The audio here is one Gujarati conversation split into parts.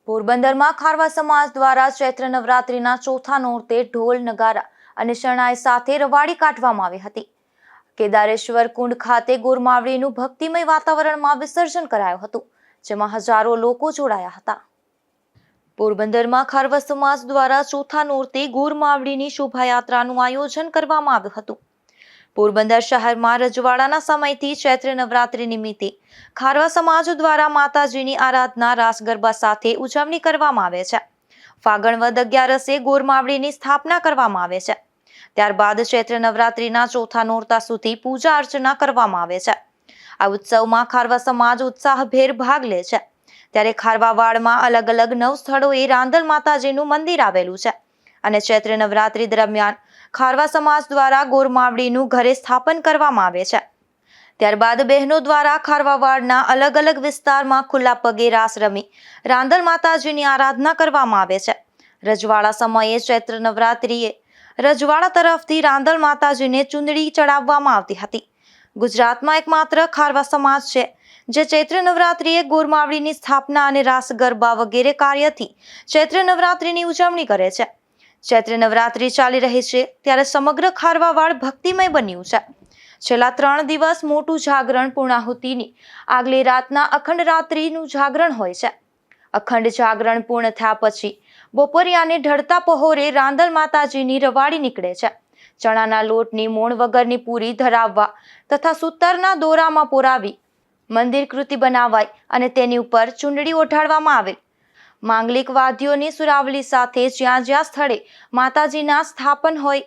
પોરબંદરમાં ખારવા સમાજ દ્વારા ચૈત્ર નવરાત્રિના ચોથા નોરતે ઢોલ નગારા અને શરણાઈ સાથે રવાડી કાઢવામાં આવી હતી. કેદારેશ્વર કુંડ ખાતે ગોરમાવળીનું ભક્તિમય વાતાવરણમાં વિસર્જન કરાયું હતું, જેમાં હજારો લોકો જોડાયા હતા. પોરબંદરમાં ખારવા સમાજ દ્વારા ચોથા નોરતે ગોરમાવળીની શોભાયાત્રાનું આયોજન કરવામાં આવ્યું હતું. પોરબંદર શહેરમાં રજવાડાના સમયથી ચૈત્ર નવરાત્રિ નિમિત્તે ખારવા સમાજ દ્વારા માતાજીની આરાધના રાસ ગરબા સાથે ઉજવણી કરવામાં આવે છે. ફાગણ વદ 11 ગોરમાવળીની સ્થાપના કરવામાં આવે છે. ત્યારબાદ ચૈત્ર નવરાત્રિના ચોથા નોરતા સુધી પૂજા અર્ચના કરવામાં આવે છે. આ ઉત્સવમાં ખારવા સમાજ ઉત્સાહભેર ભાગ લે છે. ત્યારે ખારવાવાડમાં અલગ અલગ 9 સ્થળોએ રાંદલ માતાજીનું મંદિર આવેલું છે અને ચૈત્ર નવરાત્રિ દરમિયાન ખારવા સમાજ દ્વારા ગોરમાવળીનું ઘરે સ્થાપન કરવામાં આવે છે. ત્યારબાદ બહેનો દ્વારા ખારવાવાડના અલગ અલગ વિસ્તારમાં ખુલ્લા પગે રાસ રમી રાંદલ માતાજીની આરાધના કરવામાં આવે છે. રજવાડા સમયે ચૈત્ર નવરાત્રિએ રજવાડા તરફથી રાંદલ માતાજીને ચુંદડી ચડાવવામાં આવતી હતી. ગુજરાતમાં એકમાત્ર ખારવા સમાજ છે જે ચૈત્ર નવરાત્રિએ ગોરમાવળીની સ્થાપના અને રાસ ગરબા વગેરે કાર્યથી ચૈત્ર નવરાત્રિની ઉજવણી કરે છે. ચૈત્ર નવરાત્રિ ચાલી રહી છે ત્યારે સમગ્ર ખારવાવાડ ભક્તિમય બન્યું છે. છેલ્લા 3 દિવસ મોટું જાગરણ પૂર્ણાહુતિની આગલી રાતના અખંડ રાત્રિનું જાગરણ હોય છે. અખંડ જાગરણ પૂર્ણ થયા પછી બપોરિયાને ઢળતા પહોરે રાંદલ માતાજીની રવાડી નીકળે છે. ચણાના લોટની મોણ વગરની પૂરી ધરાવવા તથા સૂતરના દોરામાં પોરાવી મંદિર કૃતિ બનાવાય અને તેની ઉપર ચુંદડી ઓઢાડવામાં આવે. માંગલિક વાદ્યોની સુરાવલી સાથે જ્યાં જ્યાં સ્થળે માતાજીના સ્થાપન હોય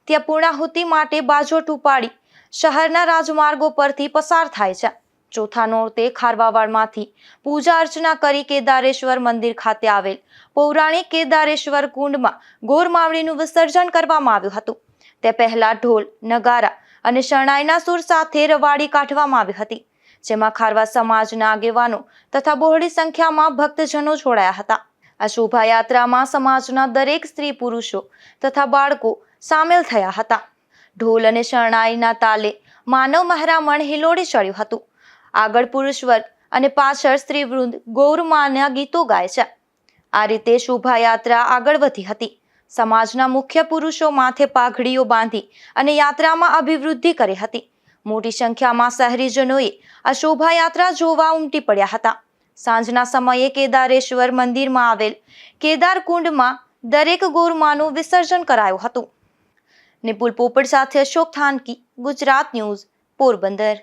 ત્યાં પૂર્ણાહુતિ માટે બાજોટ ઉપાડી શહેરના રાજમાર્ગો પરથી પસાર થાય છે. ચોથા નોરતે ખારવાવાડમાંથી પૂજા અર્ચના કરી કેદારેશ્વર મંદિર ખાતે આવેલ પૌરાણિક કેદારેશ્વર કુંડમાં ગોરમાવળીનું વિસર્જન કરવામાં આવ્યું હતું. તે પહેલા ઢોલ, નગારા અને શરણાઈના સૂર સાથે રવાડી કાઢવામાં આવી હતી, જેમાં ખારવા સમાજના આગેવાનો તથા બહોળી સંખ્યામાં ભક્તજનો જોડાયા હતા. આ શોભાયાત્રામાં સમાજના દરેક સ્ત્રી પુરુષો તથા બાળકો સામેલ થયા હતા. ઢોલ અને શરણાઈના તાલે માનવ મહેરામણ હિલોડી ચડ્યું હતું. આગળ પુરુષ વર્ગ અને પાછળ સ્ત્રીવૃંદ ગૌરમાના ગીતો ગાય છે. આ રીતે શોભાયાત્રા આગળ વધી હતી. સમાજના મુખ્ય પુરુષો માથે પાઘડીઓ બાંધી અને યાત્રામાં અભિવૃદ્ધિ કરી હતી. મોટી સંખ્યામાં શહેરીજનોએ આ શોભાયાત્રા જોવા ઉમટી પડ્યા હતા. સાંજના સમયે કેદારેશ્વર મંદિરમાં આવેલ કેદાર કુંડમાં દરેક ગોરમાનું વિસર્જન કરાયું હતું. નિપુલ પોપટ સાથે અશોક થાનકી, ગુજરાત ન્યૂઝ, પોરબંદર.